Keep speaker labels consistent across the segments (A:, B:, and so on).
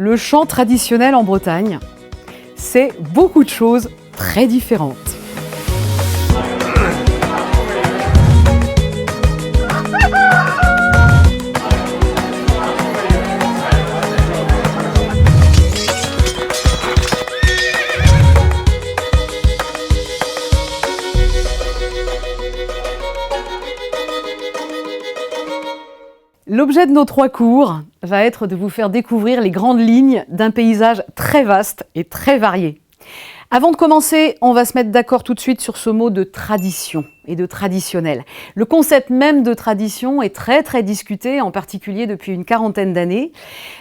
A: Le chant traditionnel en Bretagne, c'est beaucoup de choses très différentes. L'objet de nos 3 cours va être de vous faire découvrir les grandes lignes d'un paysage très vaste et très varié. Avant de commencer, on va se mettre d'accord tout de suite sur ce mot de tradition et de traditionnel. Le concept même de tradition est très discuté, en particulier depuis une 40aine d'années,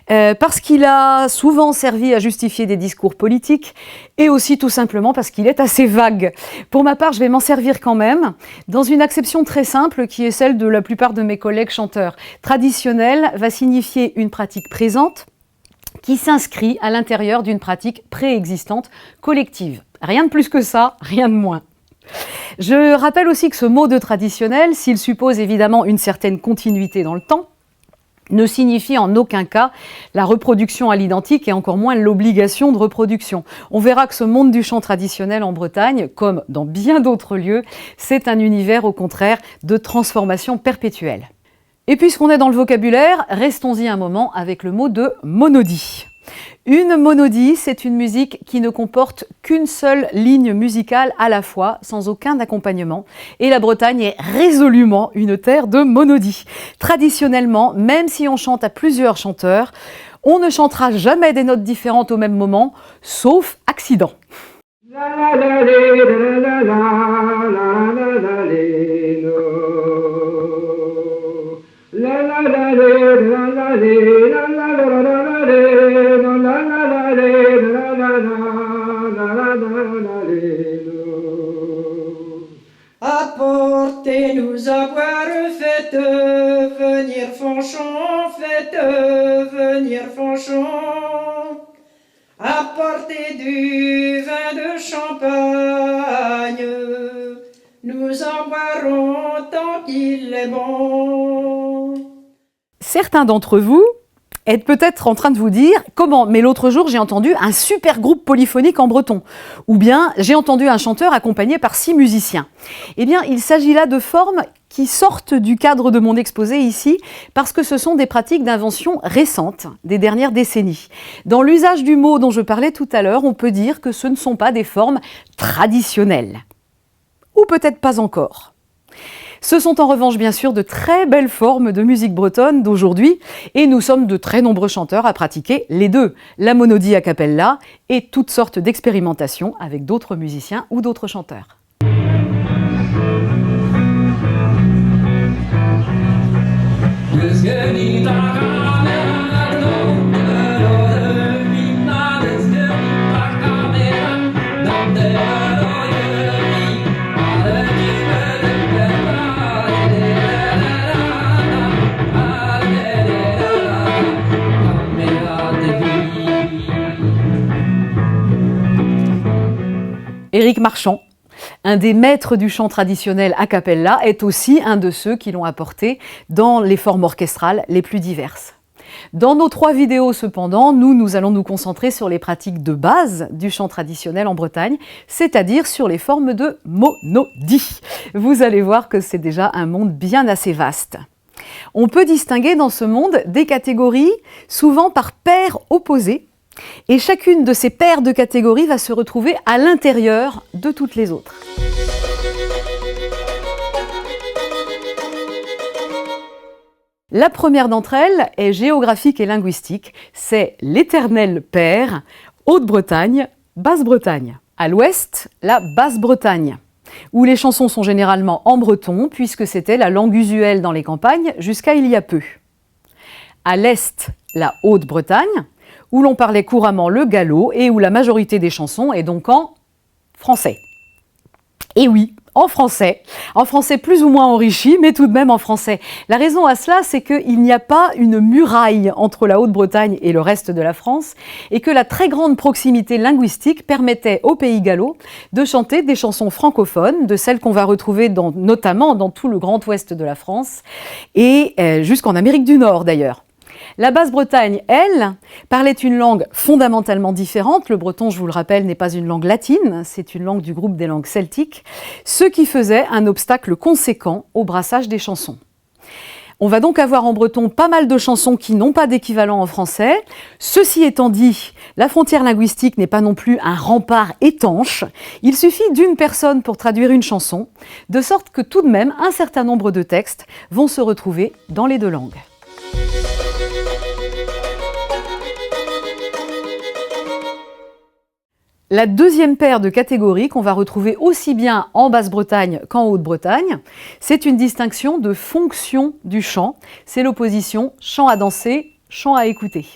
A: parce qu'il a souvent servi à justifier des discours politiques et aussi tout simplement parce qu'il est assez vague. Pour ma part, je vais m'en servir quand même, dans une acception très simple qui est celle de la plupart de mes collègues chanteurs. Traditionnel va signifier une pratique présente, qui s'inscrit à l'intérieur d'une pratique préexistante collective. Rien de plus que ça, rien de moins. Je rappelle aussi que ce mot de traditionnel, s'il suppose évidemment une certaine continuité dans le temps, ne signifie en aucun cas la reproduction à l'identique et encore moins l'obligation de reproduction. On verra que ce monde du chant traditionnel en Bretagne, comme dans bien d'autres lieux, c'est un univers au contraire de transformation perpétuelle. Et puisqu'on est dans le vocabulaire, restons-y un moment avec le mot de monodie. Une monodie, c'est une musique qui ne comporte qu'une seule ligne musicale à la fois, sans aucun accompagnement. Et la Bretagne est résolument une terre de monodie. Traditionnellement, même si on chante à plusieurs chanteurs, on ne chantera jamais des notes différentes au même moment, sauf accident.
B: Apportez-nous à boire, faites venir Fanchon, faites venir Fanchon. Apportez du vin de champagne, nous en boirons tant qu'il est bon.
A: Certains d'entre vous êtes peut-être en train de vous dire « Comment ? Mais l'autre jour, j'ai entendu un super groupe polyphonique en breton. » Ou bien « J'ai entendu un chanteur accompagné par 6 musiciens. » Eh bien, il s'agit là de formes qui sortent du cadre de mon exposé ici, parce que ce sont des pratiques d'invention récentes, des dernières décennies. Dans l'usage du mot dont je parlais tout à l'heure, on peut dire que ce ne sont pas des formes traditionnelles. Ou peut-être pas encore. Ce sont en revanche bien sûr de très belles formes de musique bretonne d'aujourd'hui et nous sommes de très nombreux chanteurs à pratiquer les deux, la monodie a cappella et toutes sortes d'expérimentations avec d'autres musiciens ou d'autres chanteurs. Éric Marchand, un des maîtres du chant traditionnel a cappella, est aussi un de ceux qui l'ont apporté dans les formes orchestrales les plus diverses. Dans nos 3 vidéos cependant, nous allons nous concentrer sur les pratiques de base du chant traditionnel en Bretagne, c'est-à-dire sur les formes de monodie. Vous allez voir que c'est déjà un monde bien assez vaste. On peut distinguer dans ce monde des catégories, souvent par paires opposées, et chacune de ces paires de catégories va se retrouver à l'intérieur de toutes les autres. La première d'entre elles est géographique et linguistique, c'est l'éternelle paire Haute-Bretagne, Basse-Bretagne. À l'ouest, la Basse-Bretagne, où les chansons sont généralement en breton, puisque c'était la langue usuelle dans les campagnes jusqu'à il y a peu. À l'est, la Haute-Bretagne, où l'on parlait couramment le gallo et où la majorité des chansons est donc en français. Et oui, en français plus ou moins enrichi, mais tout de même en français. La raison à cela, c'est qu'il n'y a pas une muraille entre la Haute-Bretagne et le reste de la France, et que la très grande proximité linguistique permettait au Pays gallo de chanter des chansons francophones, de celles qu'on va retrouver notamment dans tout le grand ouest de la France, et jusqu'en Amérique du Nord d'ailleurs. La Basse-Bretagne, elle, parlait une langue fondamentalement différente. Le breton, je vous le rappelle, n'est pas une langue latine, c'est une langue du groupe des langues celtiques, ce qui faisait un obstacle conséquent au brassage des chansons. On va donc avoir en breton pas mal de chansons qui n'ont pas d'équivalent en français. Ceci étant dit, la frontière linguistique n'est pas non plus un rempart étanche. Il suffit d'une personne pour traduire une chanson, de sorte que tout de même un certain nombre de textes vont se retrouver dans les deux langues. La deuxième paire de catégories qu'on va retrouver aussi bien en Basse-Bretagne qu'en Haute-Bretagne, c'est une distinction de fonction du chant. C'est l'opposition chant à danser, chant à écouter.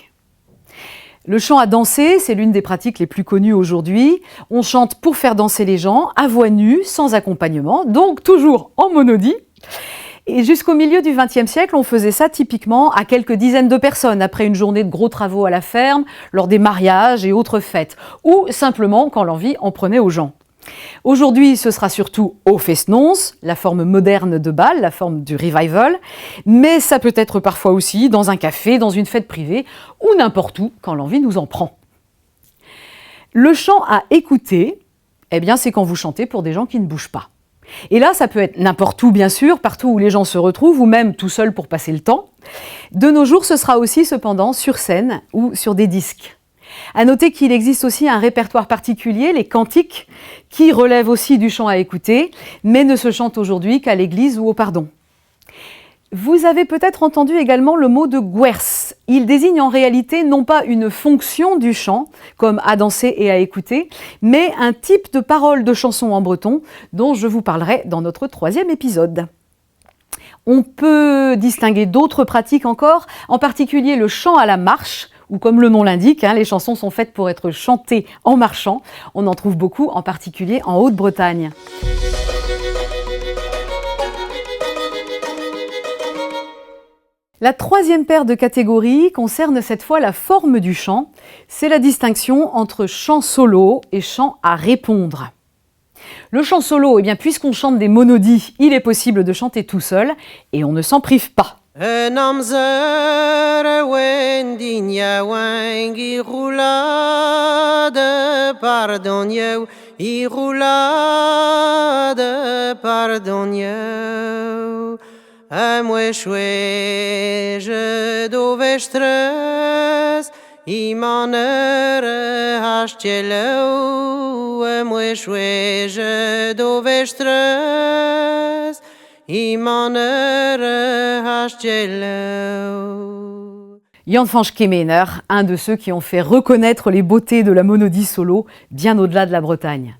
A: Le chant à danser, c'est l'une des pratiques les plus connues aujourd'hui. On chante pour faire danser les gens, à voix nue, sans accompagnement, donc toujours en monodie. Et jusqu'au milieu du XXe siècle, on faisait ça typiquement à quelques dizaines de personnes après une journée de gros travaux à la ferme, lors des mariages et autres fêtes, ou simplement quand l'envie en prenait aux gens. Aujourd'hui, ce sera surtout au fest-noz, la forme moderne de bal, la forme du revival, mais ça peut être parfois aussi dans un café, dans une fête privée, ou n'importe où quand l'envie nous en prend. Le chant à écouter, eh bien, c'est quand vous chantez pour des gens qui ne bougent pas. Et là, ça peut être n'importe où, bien sûr, partout où les gens se retrouvent, ou même tout seul pour passer le temps. De nos jours, ce sera aussi cependant sur scène ou sur des disques. À noter qu'il existe aussi un répertoire particulier, les cantiques, qui relèvent aussi du chant à écouter, mais ne se chantent aujourd'hui qu'à l'église ou au pardon. Vous avez peut-être entendu également le mot de gwers. Il désigne en réalité non pas une fonction du chant, comme à danser et à écouter, mais un type de parole de chanson en breton dont je vous parlerai dans notre 3e épisode. On peut distinguer d'autres pratiques encore, en particulier le chant à la marche, ou comme le nom l'indique, les chansons sont faites pour être chantées en marchant. On en trouve beaucoup, en particulier en Haute-Bretagne. La 3e paire de catégories concerne cette fois la forme du chant. C'est la distinction entre chant solo et chant à répondre. Le chant solo, eh bien, puisqu'on chante des monodies, il est possible de chanter tout seul et on ne s'en prive pas.
C: Amweșueje dovestres, imanere hașteleu. Amweșueje dovestres, imanere hașteleu.
A: Jan van Schemener, un de ceux qui ont fait reconnaître les beautés de la monodie solo bien au-delà de la Bretagne.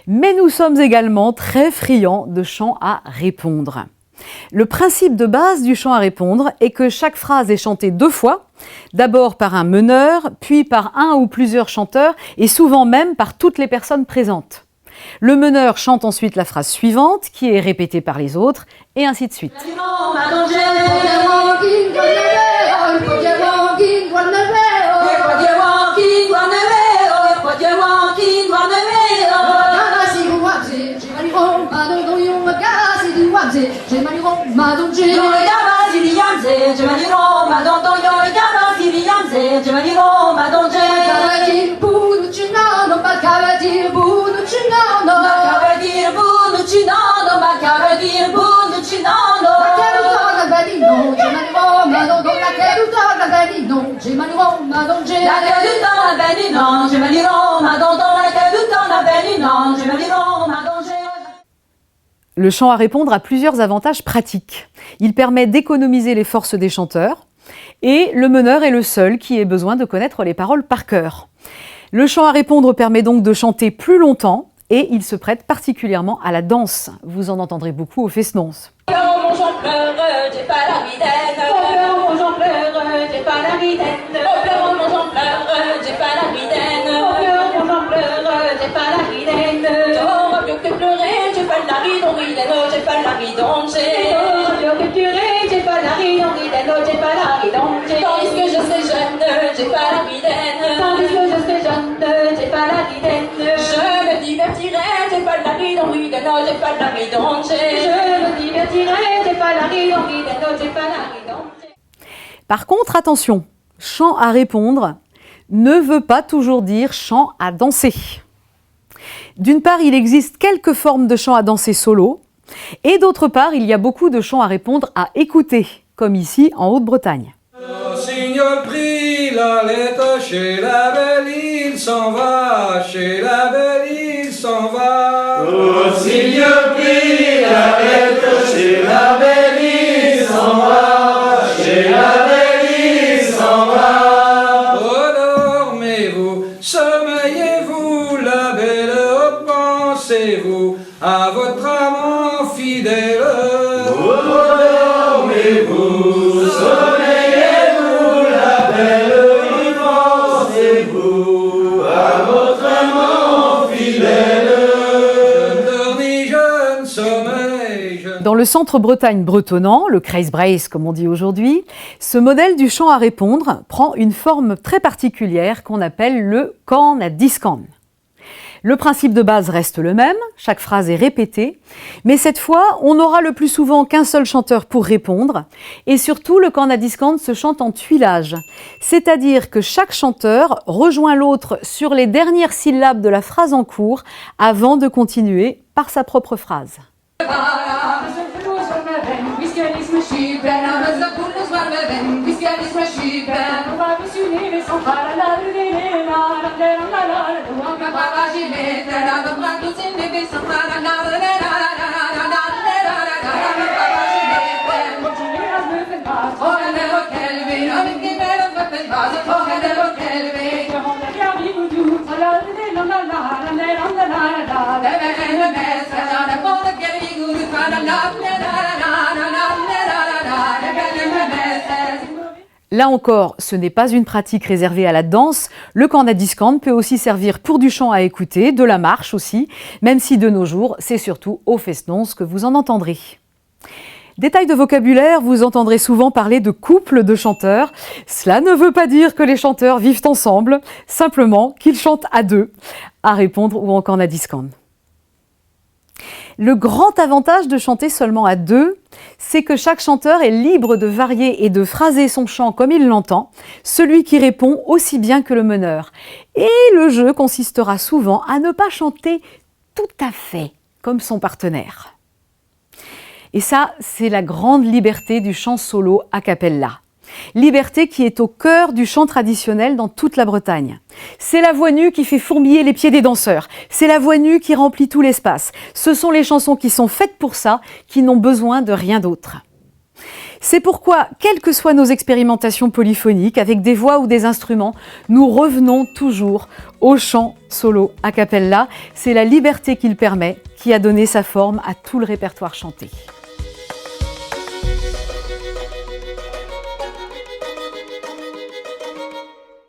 A: Mais nous sommes également très friands de chants à répondre. Le principe de base du chant à répondre est que chaque phrase est chantée 2 fois, d'abord par un meneur, puis par un ou plusieurs chanteurs, et souvent même par toutes les personnes présentes. Le meneur chante ensuite la phrase suivante, qui est répétée par les autres, et ainsi de suite. Le chant à répondre a plusieurs avantages pratiques. Il permet d'économiser les forces des chanteurs et le meneur est le seul qui ait besoin de connaître les paroles par cœur. Le chant à répondre permet donc de chanter plus longtemps et il se prête particulièrement à la danse. Vous en entendrez beaucoup au fest-noz. Par contre, attention, chant à répondre ne veut pas toujours dire chant à danser. D'une part, il existe quelques formes de chant à danser solo, et d'autre part, il y a beaucoup de chants à répondre à écouter, comme ici en Haute-Bretagne.
D: Signor prie la lettre chez la belle, il s'en va, chez la belle, il s'en va.
E: Oh, signor prie la lettre chez la belle, il s'en va, chez la belle, il s'en va.
D: Redormez-vous, sommeillez-vous, la belle, pensez-vous à votre amant fidèle.
E: Redormez-vous, sommeillez-vous, la belle, pensez-vous à votre amant fidèle.
D: Jeune sommeil, jeune.
A: Dans le centre Bretagne bretonnant, le Kreisbreis comme on dit aujourd'hui, ce modèle du chant à répondre prend une forme très particulière qu'on appelle le can à discan. Le principe de base reste le même, chaque phrase est répétée, mais cette fois, on n'aura le plus souvent qu'un seul chanteur pour répondre, et surtout le can à discan se chante en tuilage, c'est-à-dire que chaque chanteur rejoint l'autre sur les dernières syllabes de la phrase en cours avant de continuer par sa propre phrase. Là encore, ce n'est pas une pratique réservée à la danse. Le can à discan peut aussi servir pour du chant à écouter, de la marche aussi, même si de nos jours, c'est surtout au festons que vous en entendrez. Détail de vocabulaire, vous entendrez souvent parler de couple de chanteurs. Cela ne veut pas dire que les chanteurs vivent ensemble, simplement qu'ils chantent à deux, à répondre ou en can à discan. Le grand avantage de chanter seulement à deux, c'est que chaque chanteur est libre de varier et de phraser son chant comme il l'entend, celui qui répond aussi bien que le meneur. Et le jeu consistera souvent à ne pas chanter tout à fait comme son partenaire. Et ça, c'est la grande liberté du chant solo a cappella. Liberté qui est au cœur du chant traditionnel dans toute la Bretagne. C'est la voix nue qui fait fourmiller les pieds des danseurs. C'est la voix nue qui remplit tout l'espace. Ce sont les chansons qui sont faites pour ça, qui n'ont besoin de rien d'autre. C'est pourquoi, quelles que soient nos expérimentations polyphoniques, avec des voix ou des instruments, nous revenons toujours au chant solo a cappella. C'est la liberté qu'il permet qui a donné sa forme à tout le répertoire chanté.